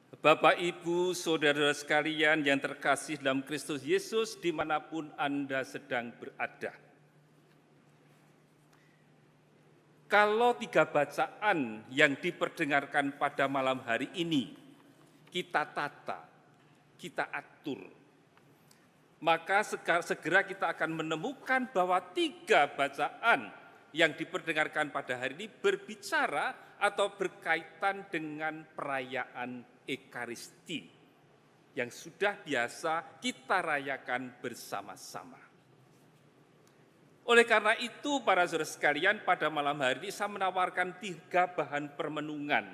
Bapak, Ibu, Saudara sekalian yang terkasih dalam Kristus Yesus dimanapun Anda sedang berada. Kalau 3 bacaan yang diperdengarkan pada malam hari ini kita tata, kita atur, maka segera kita akan menemukan bahwa 3 bacaan yang diperdengarkan pada hari ini berbicara atau berkaitan dengan perayaan Ekaristi yang sudah biasa kita rayakan bersama-sama. Oleh karena itu, para saudara sekalian, pada malam hari ini saya menawarkan 3 bahan permenungan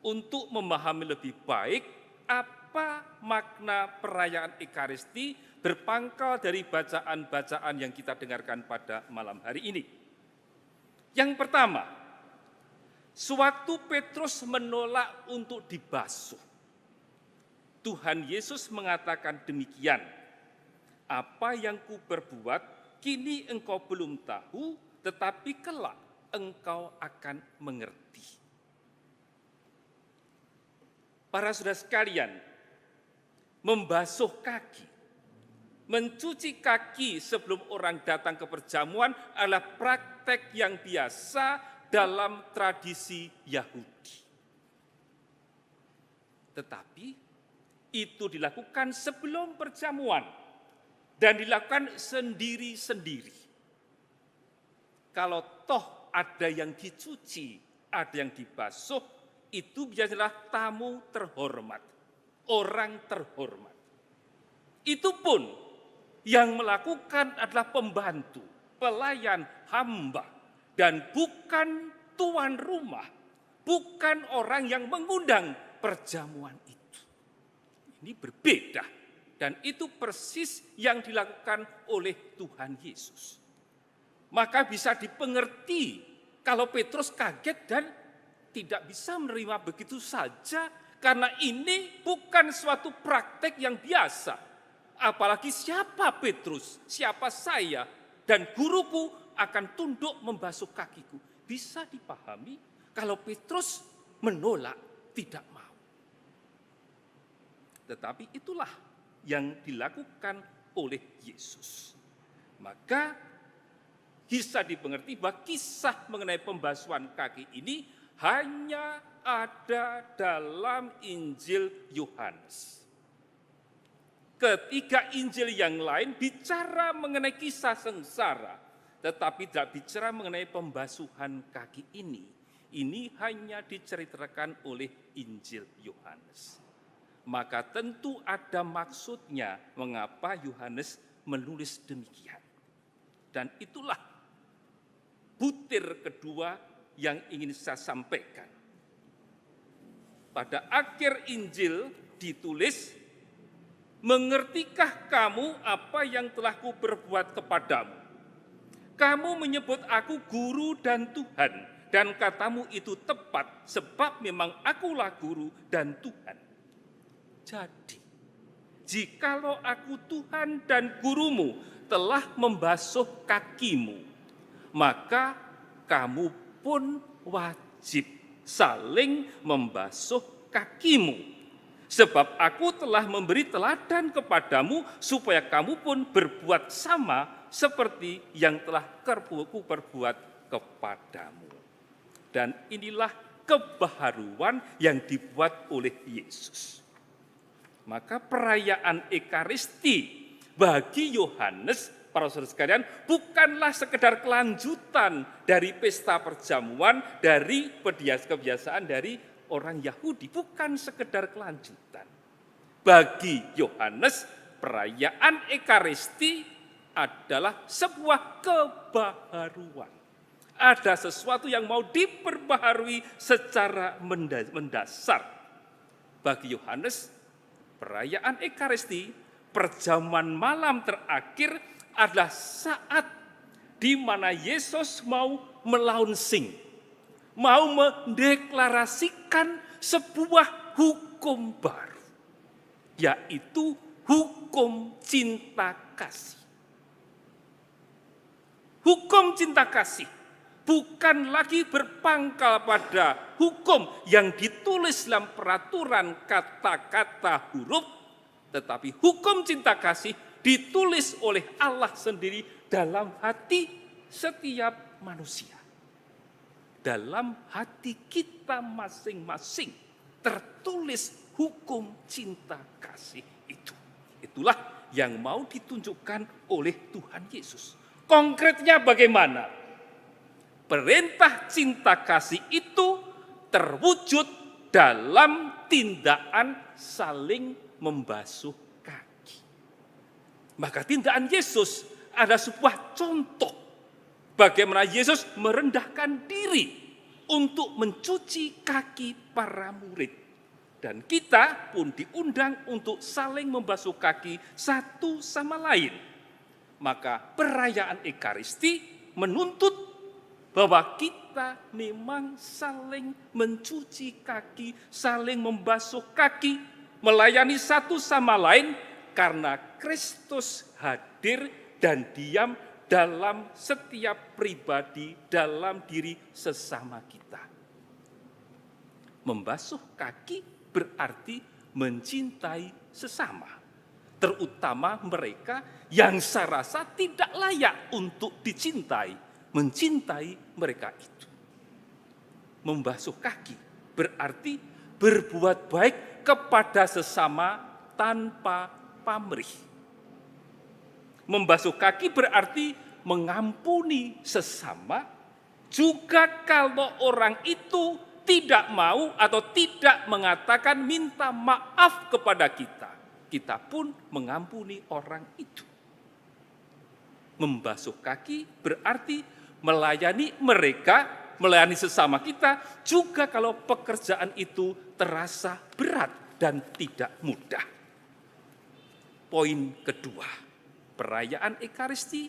untuk memahami lebih baik apa makna perayaan Ekaristi berpangkal dari bacaan-bacaan yang kita dengarkan pada malam hari ini. Yang pertama, sewaktu Petrus menolak untuk dibasuh, Tuhan Yesus mengatakan demikian, "Apa yang kuperbuat kini engkau belum tahu, tetapi kelak engkau akan mengerti." Para saudara sekalian, membasuh kaki, mencuci kaki sebelum orang datang ke perjamuan adalah praktek yang biasa dalam tradisi Yahudi. Tetapi itu dilakukan sebelum perjamuan dan dilakukan sendiri-sendiri. Kalau toh ada yang dicuci, ada yang dibasuh, itu biasalah tamu terhormat, orang terhormat. Itu pun yang melakukan adalah pembantu, pelayan, hamba, dan bukan tuan rumah, bukan orang yang mengundang perjamuan itu. Ini berbeda, dan itu persis yang dilakukan oleh Tuhan Yesus. Maka bisa dipengerti kalau Petrus kaget dan tidak bisa menerima begitu saja, karena ini bukan suatu praktek yang biasa. Apalagi siapa Petrus, siapa saya, dan guruku akan tunduk membasuh kakiku. Bisa dipahami kalau Petrus menolak, tidak mau. Tetapi itulah yang dilakukan oleh Yesus. Maka bisa dimengerti bahwa kisah mengenai pembasuhan kaki ini hanya ada dalam Injil Yohanes. Ketiga Injil yang lain bicara mengenai kisah sengsara, tetapi tidak bicara mengenai pembasuhan kaki ini. Ini hanya diceritakan oleh Injil Yohanes. Maka tentu ada maksudnya mengapa Yohanes menulis demikian. Dan itulah butir kedua yang ingin saya sampaikan. Pada akhir Injil ditulis, "Mengertikah kamu apa yang telah kuperbuat kepadamu? Kamu menyebut aku guru dan Tuhan, dan katamu itu tepat, sebab memang akulah guru dan Tuhan. Jadi, jikalau aku Tuhan dan gurumu telah membasuh kakimu, maka kamu pun wajib saling membasuh kakimu. Sebab aku telah memberi teladan kepadamu supaya kamu pun berbuat sama seperti yang telah kuperbuat kepadamu." Dan inilah kebaharuan yang dibuat oleh Yesus. Maka perayaan Ekaristi bagi Yohanes, para saudara sekalian, bukanlah sekedar kelanjutan dari pesta perjamuan, dari kebiasaan dari orang Yahudi, bukan sekedar kelanjutan. Bagi Yohanes, perayaan Ekaristi adalah sebuah kebaharuan. Ada sesuatu yang mau diperbaharui secara mendasar. Bagi Yohanes, perayaan Ekaristi, perjamuan malam terakhir adalah saat di mana Yesus mau melaunching, mau mendeklarasikan sebuah hukum baru, yaitu hukum cinta kasih. Hukum cinta kasih bukan lagi berpangkal pada hukum yang ditulis dalam peraturan kata-kata huruf, tetapi hukum cinta kasih ditulis oleh Allah sendiri dalam hati setiap manusia. Dalam hati kita masing-masing tertulis hukum cinta kasih itu. Itulah yang mau ditunjukkan oleh Tuhan Yesus. Konkretnya bagaimana? Perintah cinta kasih itu terwujud dalam tindakan saling membasuh kaki. Maka tindakan Yesus ada sebuah contoh bagaimana Yesus merendahkan diri untuk mencuci kaki para murid. Dan kita pun diundang untuk saling membasuh kaki satu sama lain. Maka perayaan Ekaristi menuntut bahwa kita memang saling mencuci kaki, saling membasuh kaki, melayani satu sama lain karena Kristus hadir dan diam dalam setiap pribadi, dalam diri sesama kita. Membasuh kaki berarti mencintai sesama, terutama mereka yang saya rasa tidak layak untuk dicintai, mencintai mereka itu. Membasuh kaki berarti berbuat baik kepada sesama tanpa pamrih. Membasuh kaki berarti mengampuni sesama, juga kalau orang itu tidak mau atau tidak mengatakan minta maaf kepada kita, kita pun mengampuni orang itu. Membasuh kaki berarti melayani mereka, melayani sesama kita, juga kalau pekerjaan itu terasa berat dan tidak mudah. Poin kedua, perayaan Ekaristi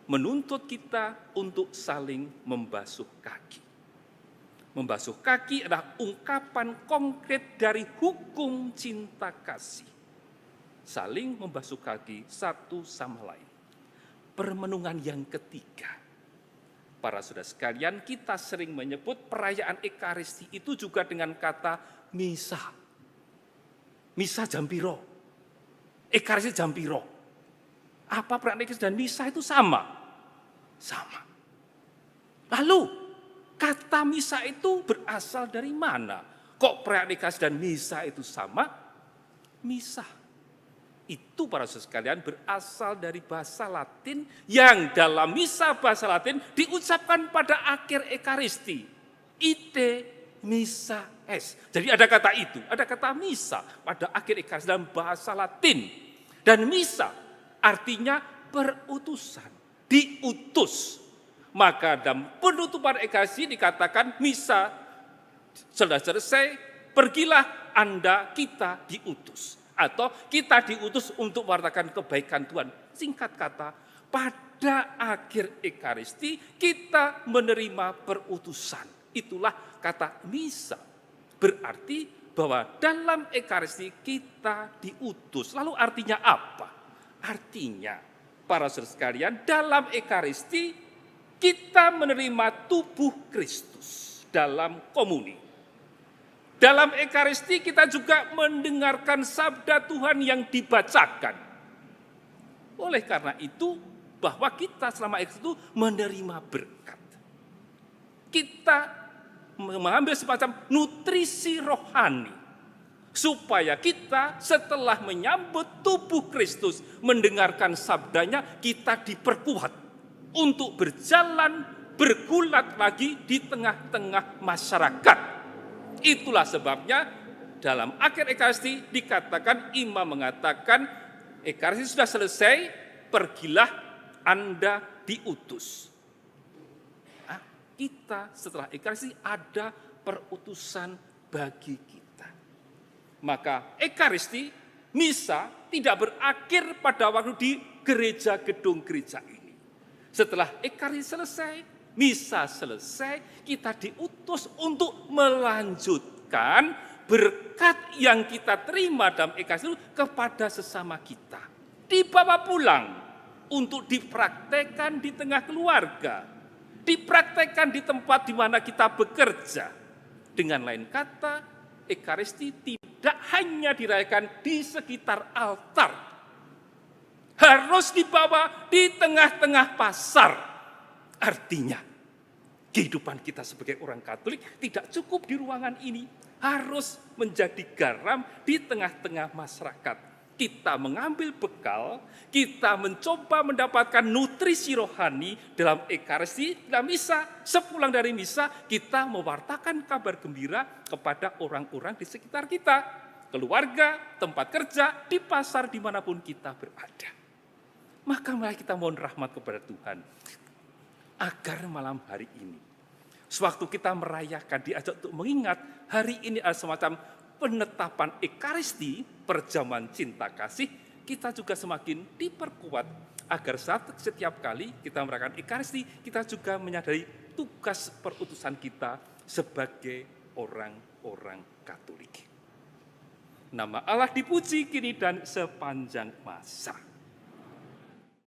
menuntut kita untuk saling membasuh kaki. Membasuh kaki adalah ungkapan konkret dari hukum cinta kasih. Saling membasuh kaki satu sama lain. Permenungan yang ketiga. Para saudara sekalian, kita sering menyebut perayaan Ekaristi itu juga dengan kata misa. Misa jam piro? Ekaristi jam piro? Apa perayaan Ekaristi dan misa itu sama? Sama. Lalu, kata misa itu berasal dari mana? Kok perayaan Ekaristi dan misa itu sama? Misa itu para saudara sekalian berasal dari bahasa Latin yang dalam misa bahasa Latin diucapkan pada akhir Ekaristi. Ite missa est. Jadi ada kata itu, ada kata misa pada akhir Ekaristi dalam bahasa Latin. Dan misa artinya perutusan, diutus. Maka dalam penutupan Ekaristi dikatakan misa sudah selesai, pergilah Anda, kita diutus. Atau kita diutus untuk mewartakan kebaikan Tuhan. Singkat kata, pada akhir Ekaristi kita menerima perutusan. Itulah kata misa. Berarti bahwa dalam Ekaristi kita diutus. Lalu artinya apa? Artinya, para saudara sekalian, dalam Ekaristi kita menerima tubuh Kristus dalam komuni. Dalam Ekaristi kita juga mendengarkan sabda Tuhan yang dibacakan. Oleh karena itu, bahwa kita selama itu menerima berkat. Kita mengambil semacam nutrisi rohani. Supaya kita setelah menyambut tubuh Kristus, mendengarkan sabdanya, kita diperkuat untuk berjalan bergulat lagi di tengah-tengah masyarakat. Itulah sebabnya dalam akhir Ekaristi dikatakan, imam mengatakan Ekaristi sudah selesai, pergilah Anda diutus. Nah, kita setelah Ekaristi ada perutusan bagi kita. Maka Ekaristi, misa tidak berakhir pada waktu di gereja gedung gereja ini. Setelah Ekaristi selesai, misa selesai, kita diutus untuk melanjutkan berkat yang kita terima dalam Ekaristi itu kepada sesama kita. Dibawa pulang untuk dipraktekkan di tengah keluarga, dipraktekkan di tempat di mana kita bekerja. Dengan lain kata, Ekaristi tidak hanya dirayakan di sekitar altar, harus dibawa di tengah-tengah pasar. Artinya, kehidupan kita sebagai orang Katolik tidak cukup di ruangan ini, harus menjadi garam di tengah-tengah masyarakat. Kita mengambil bekal, kita mencoba mendapatkan nutrisi rohani dalam Ekaristi, dalam misa. Sepulang dari misa, kita mewartakan kabar gembira kepada orang-orang di sekitar kita, keluarga, tempat kerja, di pasar, dimanapun kita berada. Maka mari kita mohon rahmat kepada Tuhan, agar malam hari ini, sewaktu kita merayakan, diajak untuk mengingat, hari ini adalah semacam penetapan Ekaristi, perjamuan cinta kasih, kita juga semakin diperkuat agar setiap kali kita merayakan Ekaristi, kita juga menyadari tugas perutusan kita sebagai orang-orang Katolik. Nama Allah dipuji kini dan sepanjang masa.